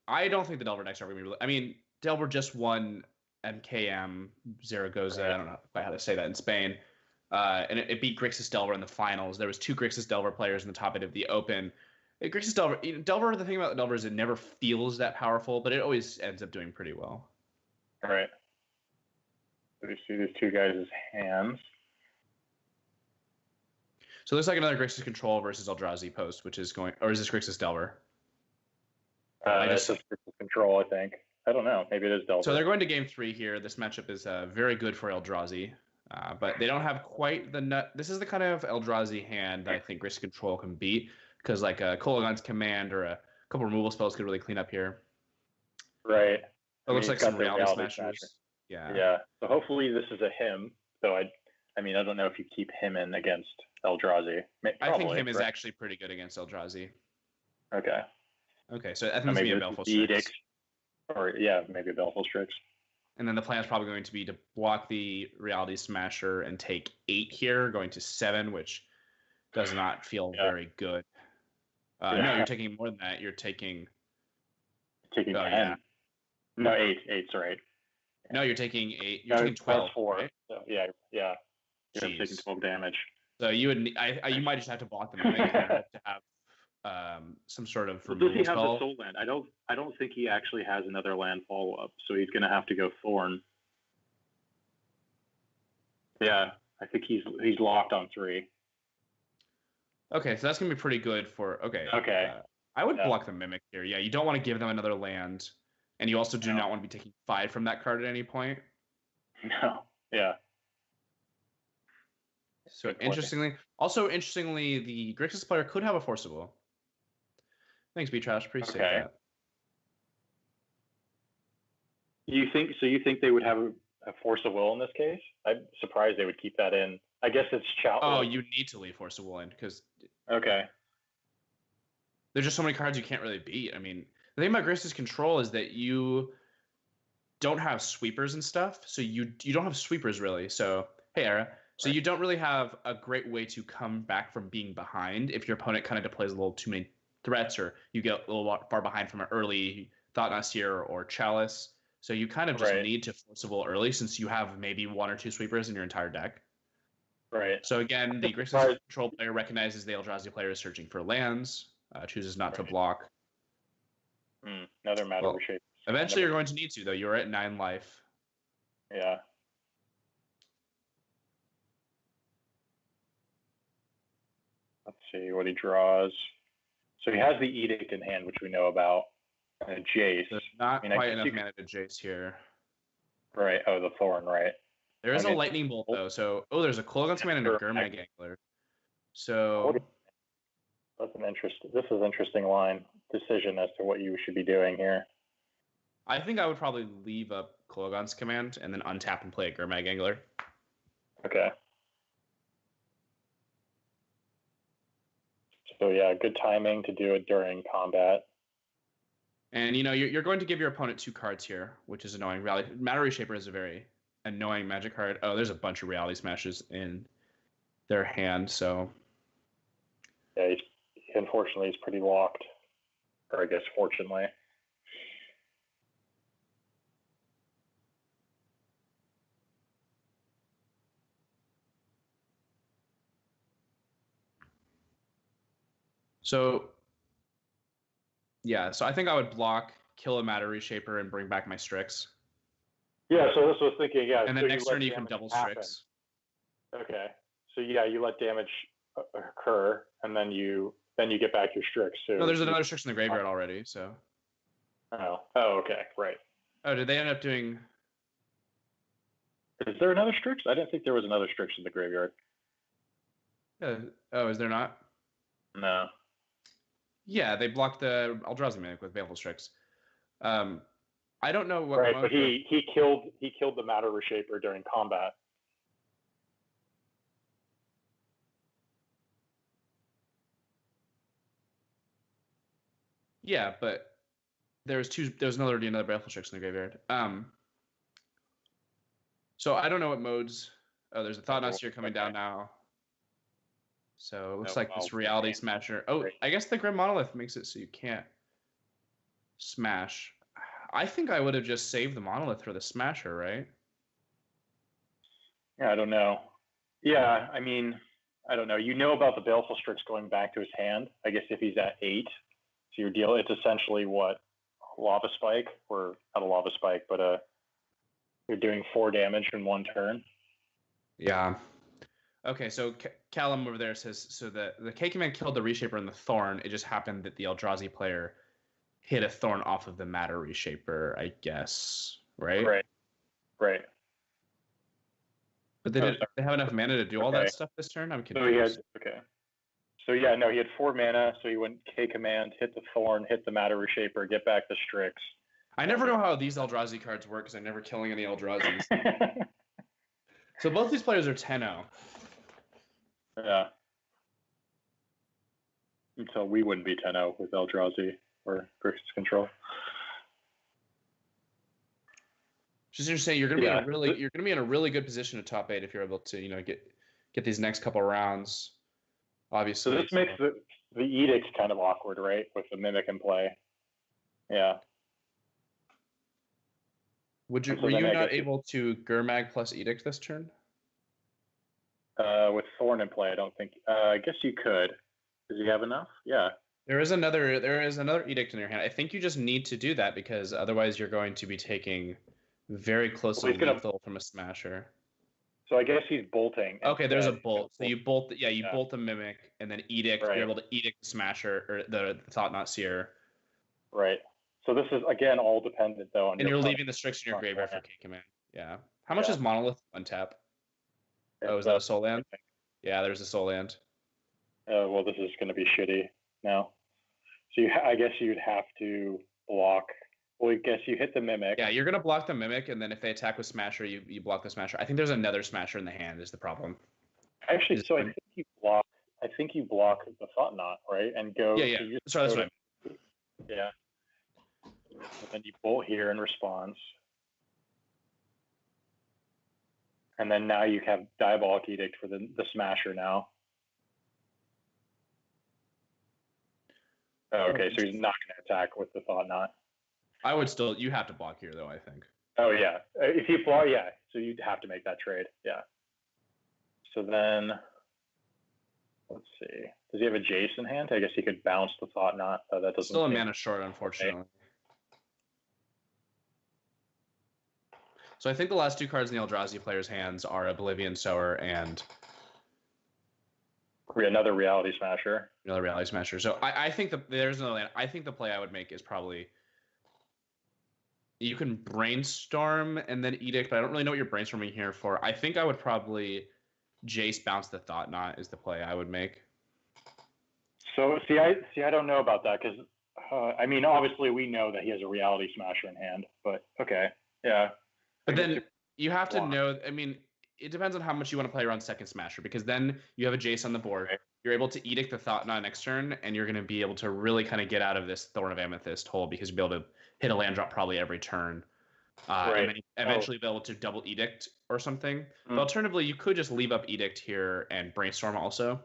I don't think the Delver decks are going to be really. I mean, Delver just won MKM Zaragoza. Right. I don't know quite how to say that in Spain. And it beat Grixis Delver in the finals. There was 2 Grixis Delver players in the top 8 of the Open. Grixis Delver, Delver. The thing about Delver is it never feels that powerful, but it always ends up doing pretty well. All right. So we see these 2 guys' hands. So it looks like another Grixis Control versus Eldrazi post, which is going, or is this Grixis Delver? This is Control, I think. I don't know. Maybe it is Delver. So they're going to game 3 here. This matchup is very good for Eldrazi, but they don't have quite the nut. This is the kind of Eldrazi hand that I think Grixis Control can beat, because like a Kolaghan's Command or a couple removal spells could really clean up here. Right. It looks like some Reality Smashers. Yeah. Yeah. So hopefully this is a him. So I mean, I don't know if you keep him in against Eldrazi. Probably, I think him is actually pretty good against Eldrazi. Okay. Okay, so I think it's going to be a Belfast Strix. Or, yeah, maybe a Belfast Strix. And then the plan is probably going to be to block the Reality Smasher and take 8 here, going to 7, which does not feel very good. No, you're taking more than that. You're taking... 10. Yeah. No, 8. 8's right. No, you're taking 8. You're taking 12. 4. Right? So, yeah. You're taking 12 damage. So you would, you might just have to block them and hope to have some sort of removal does he have spell. the soul land? I don't think he actually has another land follow up, so he's going to have to go Thorn. Yeah, I think he's locked on 3. Okay, so that's gonna be pretty good for. Okay. I would block the Mimic here. Yeah, you don't want to give them another land, and you also do not want to be taking 5 from that card at any point. No. Yeah. So interestingly, the Grixis player could have a Force of Will. Thanks, B-Trash. Appreciate that. You think they would have a Force of Will in this case? I'm surprised they would keep that in. I guess it's challenge. Oh, you need to leave Force of Will in because. Okay. There's just so many cards you can't really beat. I mean, the thing about Grixis Control is that you don't have sweepers and stuff, so you don't have sweepers really. So hey, Era. So you don't really have a great way to come back from being behind if your opponent kind of deploys a little too many threats, or you get a little far behind from an early Thought Nasir or Chalice. So you kind of just need to Force of Will early since you have maybe 1 or 2 sweepers in your entire deck. Right. So again, the Grixis Control player recognizes the Eldrazi player is searching for lands, chooses not to block. Another matter shape. Eventually you're going to need to, though. You're at 9 life. Yeah. Let's see what he draws. So he has the Edict in hand, which we know about. And a Jace. There's not quite enough mana to Jace here. Right. Oh, the Thorn, right. There is a Lightning Bolt, though. So, there's a Kolaghan's Command and a Gurmag Angler. So... This is an interesting line decision as to what you should be doing here. I think I would probably leave up Kolaghan's Command and then untap and play a Gurmag Angler. Okay. So yeah, good timing to do it during combat. And you're going to give your opponent 2 cards here, which is annoying. Matter Reshaper is a very annoying Magic card. Oh, there's a bunch of Reality Smashes in their hand, so... Yeah, unfortunately, he's pretty locked. Or I guess fortunately. So, yeah, so I think I would block, kill a Matter Reshaper, and bring back my Strix. Yeah, so this was thinking, yeah. And then next turn you can double Strix. Okay. So yeah, you let damage occur, and then you get back your Strix. So no, there's another Strix in the graveyard already, so. Oh, okay, right. Oh, did they end up doing... Is there another Strix? I didn't think there was another Strix in the graveyard. Oh, is there not? No. Yeah, they blocked the Eldrazi Mimic with Baleful Strix. I don't know what. Right, but he killed the Matter Reshaper during combat. Yeah, but there's another Baleful Strix in the graveyard. So I don't know what modes. Oh, there's a Thought Nasir coming down now. So it looks like this Reality Smasher. Oh, I guess the Grim Monolith makes it so you can't. Smash. I think I would have just saved the monolith for the smasher, right? Yeah, I don't know. Yeah, I mean, I don't know. You know about the Baleful Strix going back to his hand. I guess if he's at 8, so your deal, it's essentially what? Lava Spike? Or not a Lava Spike, but you're doing 4 damage in 1 turn. Yeah. Okay, so Callum over there says, so the Cake Man killed the Reshaper and the Thorn. It just happened that the Eldrazi player hit a Thorn off of the Matter Reshaper, I guess, right? Right. But they have enough mana to do all that stuff this turn? I'm confused. So he had 4 mana, so he went K-Command, hit the Thorn, hit the Matter Reshaper, get back the Strix. I never know how these Eldrazi cards work because I'm never killing any Eldrazi's. So both these players are 10-0. Yeah. So we wouldn't be 10-0 with Eldrazi or Grixis control. Just interesting. You're gonna be in a really good position to top 8 if you're able to get these next couple rounds. Obviously. So this makes the edicts kind of awkward, right? With the Mimic in play. Yeah. Were you not able to Gurmag plus Edict this turn? With Thorn in play, I don't think. I guess you could. Does he have enough? Yeah. There is another Edict in your hand. I think you just need to do that because otherwise you're going to be taking very close to lethal from a Smasher. So I guess he's bolting. Okay, there's a bolt. So you bolt. Bolt the Mimic and then Edict. Right. You're able to Edict the Smasher or the Thought-Knot Seer. Right. So this is again all dependent though on. And you're leaving the Strix in your graveyard for K-Command. Yeah. How much is Monolith untap? Is that a soul land? Yeah, there's a soul land. Well, this is going to be shitty now. So I guess you'd have to block. Well, I guess you hit the Mimic. Yeah, you're going to block the Mimic, and then if they attack with Smasher, you block the Smasher. I think there's another Smasher in the hand is the problem. Actually, so I think you block the Thought-Knot, right? And go. Yeah. Sorry, that's right. Yeah. And then you bolt here in response. And then now you have Diabolic Edict for the Smasher now. Oh, okay, so he's not going to attack with the Thought-Knot. I would still. You have to block here, though, I think. Oh, yeah. If you block, yeah. So you'd have to make that trade, yeah. So then, let's see. Does he have a Jace in hand? I guess he could bounce the Thought-Knot. That doesn't. Still a mana short, unfortunately. Okay. So I think the last 2 cards in the Eldrazi player's hands are Oblivion Sower and another Reality Smasher. Another Reality Smasher. So I think there's another land. I think the play I would make is probably you can Brainstorm and then Edict, but I don't really know what you're brainstorming here for. I think I would probably Jace bounce the Thought-Knot is the play I would make. So I don't know about that because I mean obviously we know that he has a Reality Smasher in hand, but okay, yeah. But then you have to know, I mean, it depends on how much you want to play around second Smasher, because then you have a Jace on the board. Right. You're able to Edict the Thought-Knot next turn, and you're going to be able to really kind of get out of this Thorn of Amethyst hole because you'll be able to hit a land drop probably every turn. Right. And then eventually be able to double Edict or something. But alternatively, you could just leave up Edict here and Brainstorm also.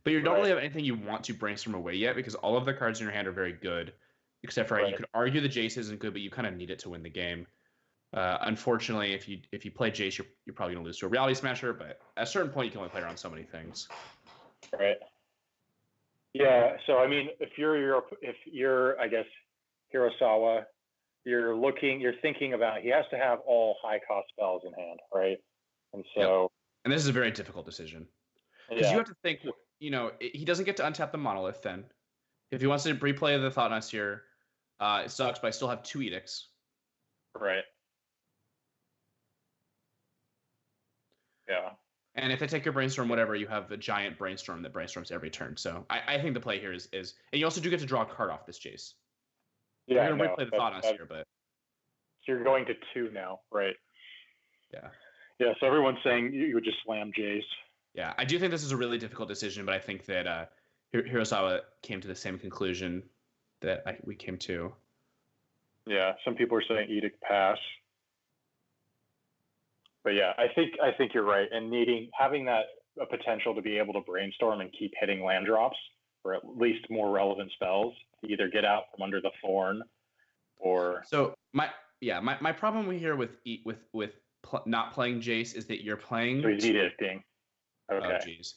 But you don't really have anything you want to Brainstorm away yet because all of the cards in your hand are very good, except for you could argue the Jace isn't good, but you kind of need it to win the game. Unfortunately, if you play Jace, you're probably gonna lose to a Reality Smasher. But at a certain point, you can only play around so many things. Right. Yeah. So I mean, if you're I guess Hirosawa, you're thinking about he has to have all high cost spells in hand, right? And so. Yep. And this is a very difficult decision because you have to think. He doesn't get to untap the Monolith then. If he wants to replay the Thought-Knot Seer, it sucks, but I still have 2 Edicts. Right. Yeah. And if they take your Brainstorm, whatever, you have a giant Brainstorm that brainstorms every turn. So I think the play here is, and you also do get to draw a card off this Jace. Yeah, you're going to replay the Thought-Knot Seer, but. So you're going to 2 now, right? Yeah. Yeah, so everyone's saying you would just slam Jace. Yeah, I do think this is a really difficult decision, but I think that Hirosawa came to the same conclusion that we came to. Yeah, some people are saying Edict pass. But yeah, I think you're right. And having that a potential to be able to Brainstorm and keep hitting land drops, or at least more relevant spells, to either get out from under the Thorn Or So my problem here with not playing Jace is that you're playing. So he's edicting. Okay. Oh geez.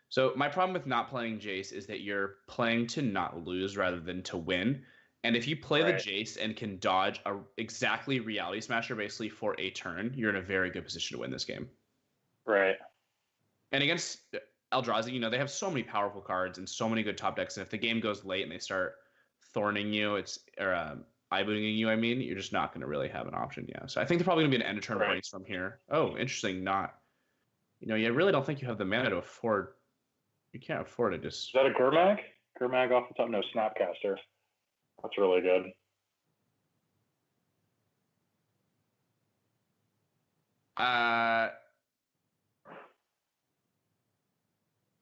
So my problem with not playing Jace is that you're playing to not lose rather than to win. And if you play the Jace and can dodge a exactly Reality Smasher basically for a turn, you're in a very good position to win this game. Right. And against Eldrazi, they have so many powerful cards and so many good top decks. And if the game goes late and they start thorning you, eye-booting you, you're just not going to really have an option. Yeah. So I think there's probably going to be an end-of-turn brainstorm here. Oh, interesting. You really don't think you have the mana to afford. You can't afford to just. Is that a Gurmag? Gurmag off the top? No, Snapcaster. That's really good.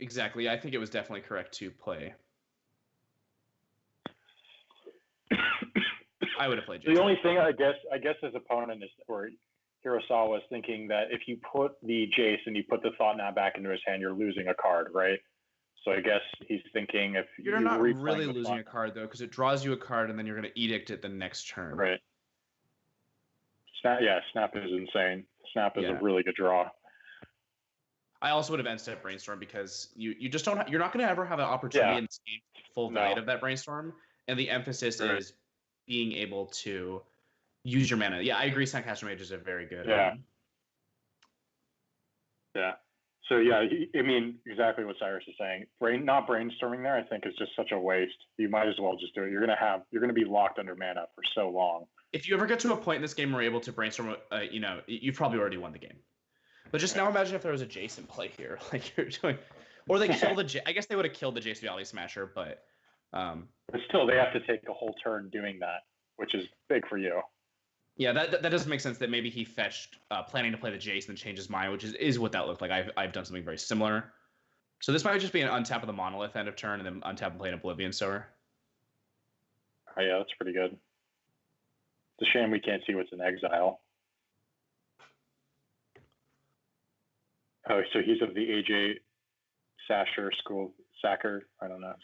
Exactly. I think it was definitely correct to play. I would have played Jason. The only thing I guess his opponent is, or Hirosawa is thinking that if you put the Jace and you put the Thought Knot back into his hand, you're losing a card, right? So I guess he's thinking if you're not really losing a card though, because it draws you a card and then you're going to edict it the next turn. Right. Snap is insane. Snap is a really good draw. I also would have end-step brainstorm because you just don't. You're not going to ever have an opportunity in this game full value of that brainstorm, and the emphasis is being able to use your mana. Yeah, I agree. Snapcaster Mage is a very good. So exactly what Cyrus is saying. Not brainstorming there, I think, is just such a waste. You might as well just do it. You're gonna be locked under mana for so long. If you ever get to a point in this game where you're able to brainstorm, you've probably already won the game. But just now imagine if there was a Jace in play here, like you're doing, or they kill the. I guess they would have killed the Jace Reality Smasher, but. But still, they have to take a whole turn doing that, which is big for you. Yeah, that doesn't make sense. That maybe he fetched, planning to play the Jace and then changed his mind, which is what that looked like. I've done something very similar. So this might just be an untap of the Monolith end of turn and then untap and play an Oblivion Sower. Oh yeah, that's pretty good. It's a shame we can't see what's in exile. Oh, so he's of the AJ Sasher school. Sacker? I don't know.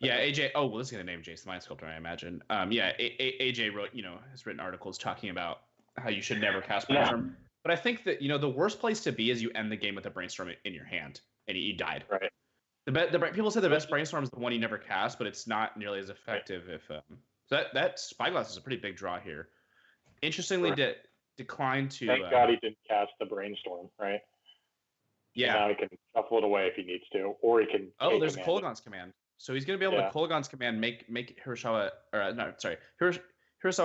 Yeah, AJ. Oh, well, this is gonna name Jason Mind Sculptor, I imagine. AJ wrote, has written articles talking about how you should never cast Brainstorm. But I think that the worst place to be is you end the game with a Brainstorm in your hand and you died. Right. People say the best Brainstorm is the one you never cast, but it's not nearly as effective if. So that Spyglass is a pretty big draw here. Interestingly, declined to. Thank God he didn't cast the Brainstorm, right? Yeah. So now he can shuffle it away if he needs to, or he can. Oh, there's a Kolaghan's command. So he's going to be able to Kolaghan's command make Hirosawa, Hirosawa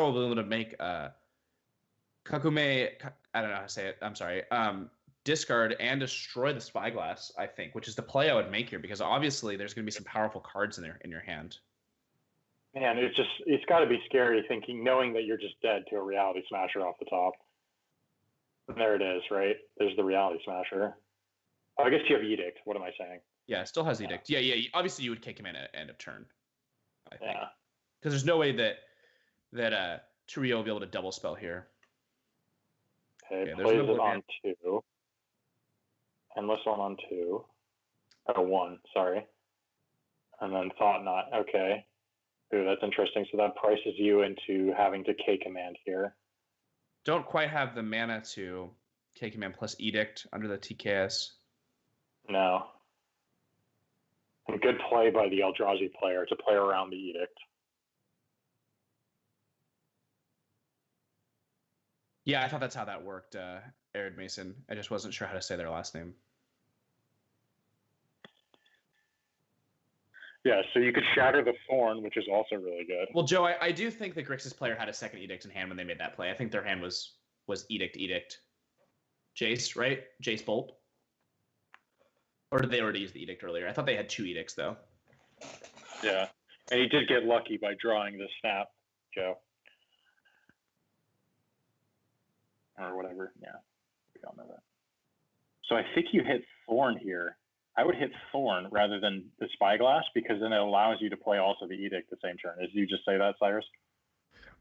will be able to make Kakume, I don't know how to say it, I'm sorry, discard and destroy the Spyglass, I think, which is the play I would make here, because obviously there's going to be some powerful cards in your hand. Man, it's got to be scary knowing that you're just dead to a Reality Smasher off the top. And there it is, right? There's the Reality Smasher. Oh, I guess you have Edict. What am I saying? Yeah, it still has Edict. Yeah. Obviously, you would kick him in at end of turn. I think. Yeah. Because there's no way that Turio will be able to double spell here. Okay, plays it on 2. Endless one on 2. Oh, 1, sorry. And then Thought Knot. Okay. Ooh, that's interesting. So that prices you into having to K command here. Don't quite have the mana to K command plus Edict under the TKS. No. And good play by the Eldrazi player to play around the Edict. Yeah, I thought that's how that worked, Arid Mason. I just wasn't sure how to say their last name. Yeah, so you could Shatter the Thorn, which is also really good. Well, Joe, I do think the Grixis player had a second Edict in hand when they made that play. I think their hand was Edict. Jace, right? Jace Bolt? Or did they already use the Edict earlier? I thought they had 2 Edicts, though. Yeah. And he did get lucky by drawing the Snap, Joe. Or whatever. Yeah. We all know that. So I think you hit Thorn here. I would hit Thorn rather than the Spyglass, because then it allows you to play also the Edict the same turn. Did you just say that, Cyrus?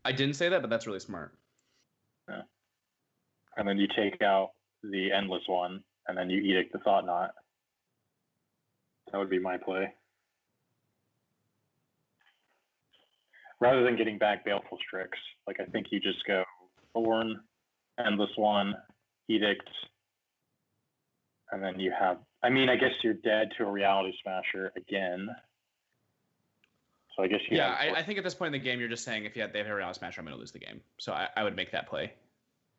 I didn't say that, but that's really smart. Yeah. And then you take out the Endless one, and then you Edict the Thought Knot. That would be my play. rather than getting back Baleful Strix, like I think you just go Thorn, Endless One, Edict, and then you have. I mean, I guess you're dead to a Reality Smasher again. So I guess you. Yeah, I think at this point in the game, you're just saying if they have a Reality Smasher, I'm going to lose the game. So I would make that play.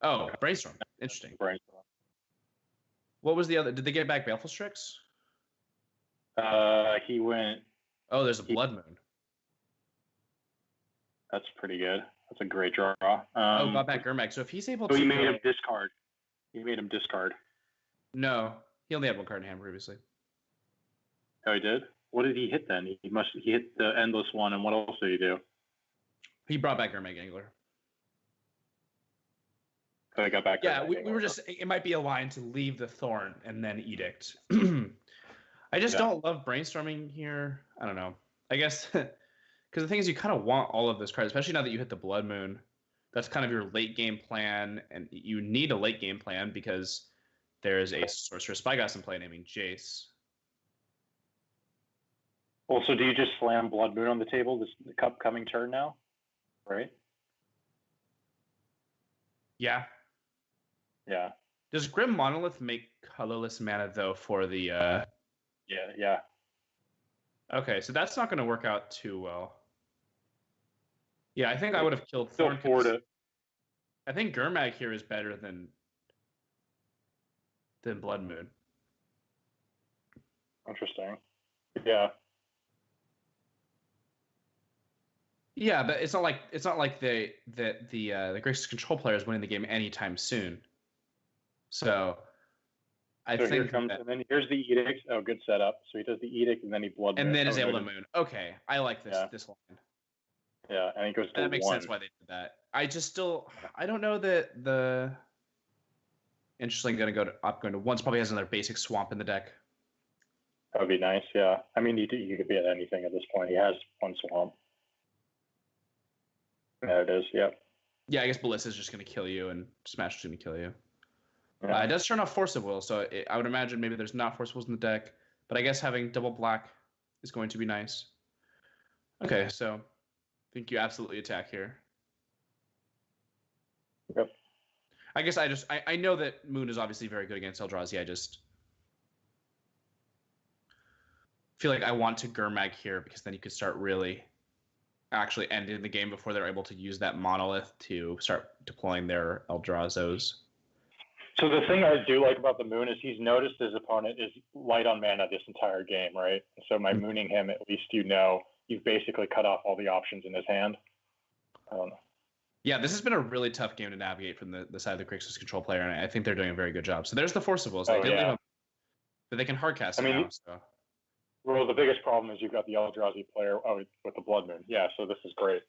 Oh, Brainstorm. Interesting. Brainstorm. What was the other? Did they get back Baleful Strix? He went. Oh, there's a Blood Moon. That's pretty good. That's a great draw. Got back Gurmag. So if he's able to. So he made him discard. He made him discard. No, he only had one card in hand previously. Oh, he did? What did he hit then? He hit the Endless One, and what else did he do? He brought back Gurmag Angler. So he got back. Yeah, we were just. It might be a line to leave the Thorn and then Edict. I just don't love brainstorming here. I don't know. I guess because the thing is, you kind of want all of those cards, especially now that you hit the Blood Moon. That's kind of your late game plan, and you need a late game plan because there is a Sorcerer Spyglass in play naming Jace. Well, so do you just slam Blood Moon on the table this upcoming turn now, right? Yeah. Yeah. Does Grim Monolith make colorless mana though for the? Yeah. Okay, so that's not going to work out too well. Yeah, I think I would have killed Still Thorn. forward it. I think Gurmag here is better than Blood Moon. Interesting. Yeah. Yeah, but it's not like the Grixis control player is winning the game anytime soon. So I think here comes, and then here's the Edict. Oh, good setup. So he does the Edict, and then he Blood Moon. And then is able to Moon. Okay, I like this this line. Yeah, and he goes to that makes sense why they did that. I don't know that the interesting going to once probably has another basic swamp in the deck. That would be nice. Yeah, I mean you could be at anything at this point. He has one swamp. There it is. Yep. Yeah, I guess Ballista is just going to kill you, and Smash is going to kill you. Yeah. It does turn off Force of Will, so I would imagine maybe there's not Force of Wills in the deck, but I guess having double black is going to be nice. Okay, so I think you absolutely attack here. Yep. I guess I know that Moon is obviously very good against Eldrazi. I just feel like I want to Gurmag here because then you could start really actually ending the game before they're able to use that monolith to start deploying their Eldrazos. So the thing I do like about the Moon is he's noticed his opponent is light on mana this entire game, right? So by mooning him, at least you've basically cut off all the options in his hand. Yeah, this has been a really tough game to navigate from the side of the Grixis control player, and I think they're doing a very good job. So there's the Force of Wills. They did leave them, but they can hardcast now. So. Well, the biggest problem is you've got the Eldrazi player with the Blood Moon. Yeah, so this is great.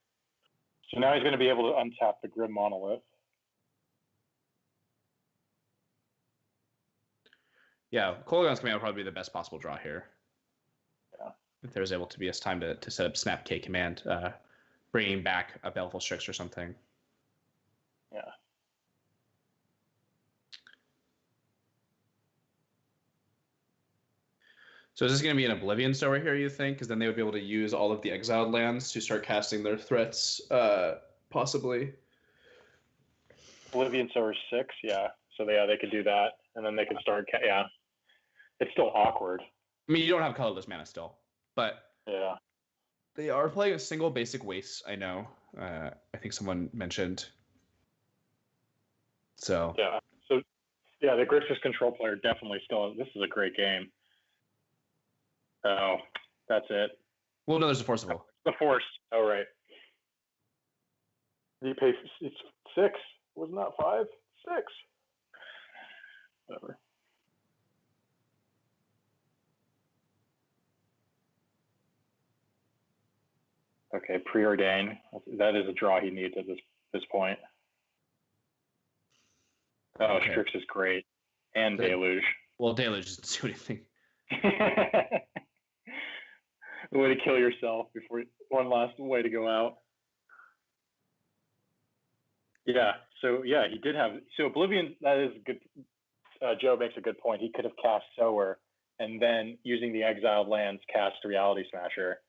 So now he's going to be able to untap the Grim Monolith. Yeah, Kolaghan's coming out would probably be the best possible draw here. Yeah. If there's able to be a time to set up Snap K command, bringing back a Baleful Strix or something. Yeah. So is this going to be an Oblivion Stower here, you think? Because then they would be able to use all of the exiled lands to start casting their threats, possibly. Oblivion Stower 6, yeah. So they could do that, and then they can start, yeah. It's still awkward. I mean, you don't have colorless mana still, but yeah, they are playing a single basic waste, I know. I think someone mentioned. So. Yeah. So, yeah, the Grixis control player definitely still, this is a great game. Oh, that's it. Well, no, there's a Force of Will. The Force. Oh, right. You pay, it's 6. Wasn't that 5? 6. Whatever. Okay, preordain. That is a draw he needs at this point. Oh, okay. Strix is great. And Deluge. Well, Deluge doesn't do anything. The way to kill yourself before one last way to go out. Yeah. So yeah, he did have. So Oblivion. That is good. Joe makes a good point. He could have cast Sower, and then using the exiled lands, cast Reality Smasher.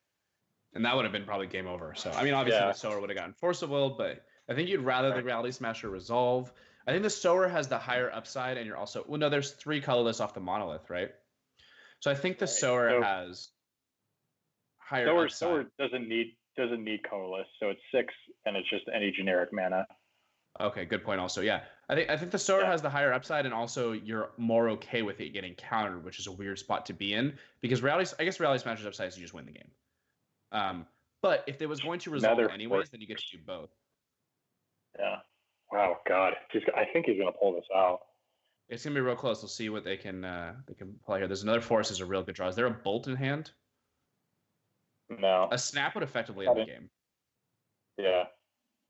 And that would have been probably game over. So, I mean, obviously the Sower would have gotten Force of Will, but I think you'd rather the Reality Smasher resolve. I think the Sower has the higher upside, and you're also... Well, no, there's 3 colorless off the Monolith, right? So I think the Sower has higher upside. Sower doesn't need colorless, so it's 6, and it's just any generic mana. Okay, good point also. Yeah. I think the Sower has the higher upside, and also you're more okay with it getting countered, which is a weird spot to be in, because Reality Smasher's upside is you just win the game. But if it was going to resolve anyways, then you get to do both. Yeah. Wow, God. I think he's going to pull this out. It's going to be real close. We'll see what they can play here. There's another Force is a real good draw. Is there a Bolt in hand? No. A Snap would effectively end the game. Yeah.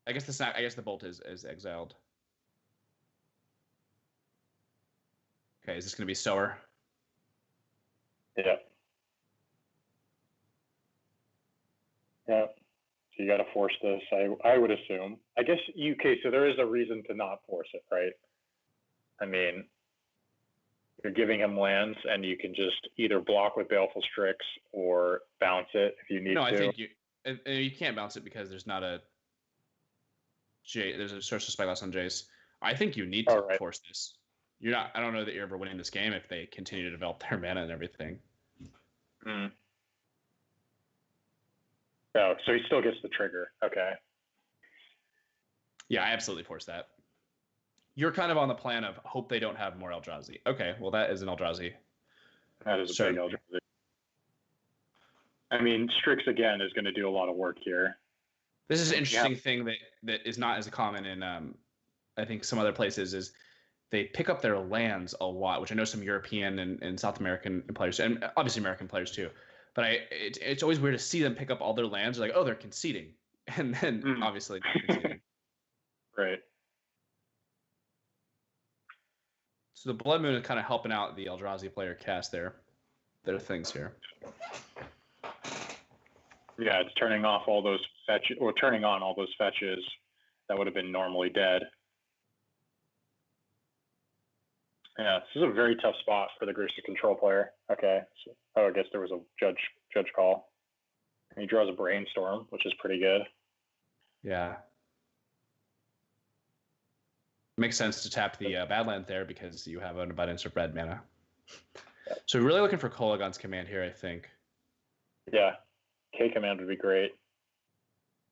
I guess the Bolt is exiled. Okay, is this going to be Sower? Yeah. Yeah. So you got to force this, I would assume. I guess so there is a reason to not force it, right? I mean, you're giving him lands, and you can just either block with Baleful Strix or bounce it if you need to. No, I think you can't bounce it because there's not a there's a source of Spyglass on Jace. I think you need to force this. I don't know that you're ever winning this game if they continue to develop their mana and everything. Mm. Oh, so he still gets the trigger. Okay. Yeah, I absolutely force that. You're kind of on the plan of hope they don't have more Eldrazi. Okay, well, that is an Eldrazi. That is a big Eldrazi. I mean, Strix, again, is going to do a lot of work here. This is an interesting thing that is not as common in, I think, some other places, is they pick up their lands a lot, which I know some European and South American players, and obviously American players too. But it's always weird to see them pick up all their lands. They're like, oh, they're conceding. And then obviously not conceding. Right. So the Blood Moon is kind of helping out the Eldrazi player cast their things here. Yeah, it's turning off all those fetches, or turning on all those fetches that would have been normally dead. Yeah, this is a very tough spot for the Grixis control player. Okay. So, I guess there was a judge call. And he draws a Brainstorm, which is pretty good. Yeah. Makes sense to tap the Badland there because you have an abundance of red mana. Yeah. So we're really looking for Kolagon's command here, I think. Yeah. K command would be great.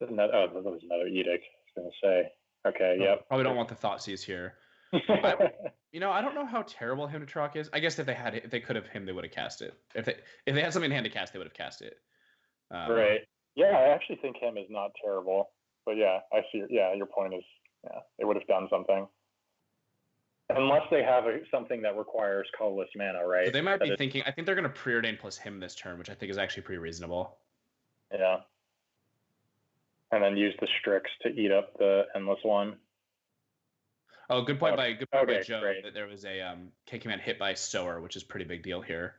That was another edict, I was going to say. Okay, yep. Probably don't want the Thoughtseize here. I don't know how terrible Hymn to Trock is. I guess if they could have him, they would have cast it. If they had something in hand to cast, they would have cast it. Right. Yeah, I actually think him is not terrible. But yeah, I see. Yeah, your point is, they would have done something. Unless they have something that requires colorless mana, right? So they might be thinking. I think they're going to preordain plus him this turn, which I think is actually pretty reasonable. Yeah. And then use the Strix to eat up the Endless one. Oh, good point by Joe great. That there was a K command hit by Sower, which is a pretty big deal here.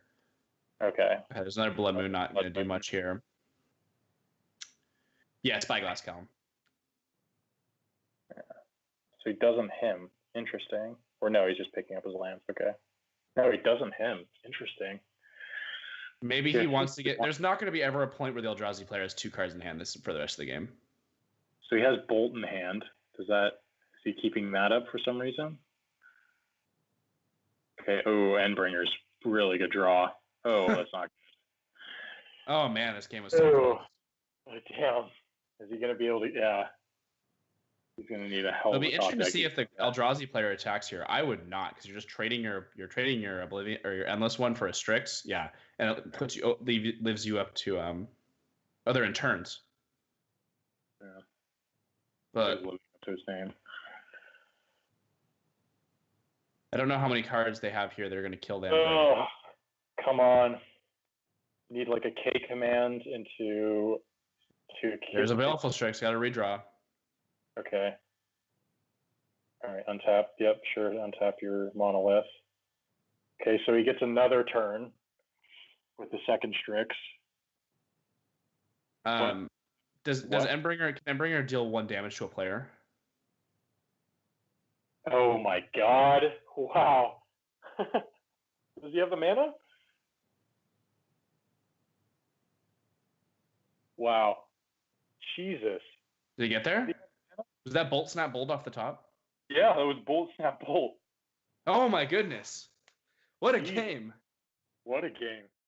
Okay. There's another Blood Moon, not going to do much here. Yeah, Spyglass Column. Yeah. So he doesn't him. Interesting. Or no, he's just picking up his lands. Okay. No, he doesn't him. Interesting. Maybe he wants to get... There's not going to be ever a point where the Eldrazi player has 2 cards in hand for the rest of the game. So he has Bolt in hand. Is he keeping that up for some reason? Okay. Oh, Endbringer's really good draw. Oh, that's not good. Oh, man, this game was so close. Oh, damn. Is he going to be able to... Yeah. He's going to need a hell of a... It'll be interesting to see if the Eldrazi player attacks here. I would not, because you're just trading your Oblivion or your Endless one for a Strix. Yeah. And it lives you up to other in turns. Yeah. But living up to his name. I don't know how many cards they have here that are going to kill them. Oh, come on. Need like a K command into 2. There's a Baleful Strix. Got to redraw. Okay. All right, untap. Yep, sure. Untap your Monolith. Okay, so he gets another turn with the second Strix. Does Endbringer deal 1 damage to a player? Oh my God! Wow. Does he have the mana? Wow. Jesus. Did he get there? Was that Bolt Snap Bolt off the top? Yeah, that was Bolt Snap Bolt. Oh my goodness. What a Jeez. game. What a game.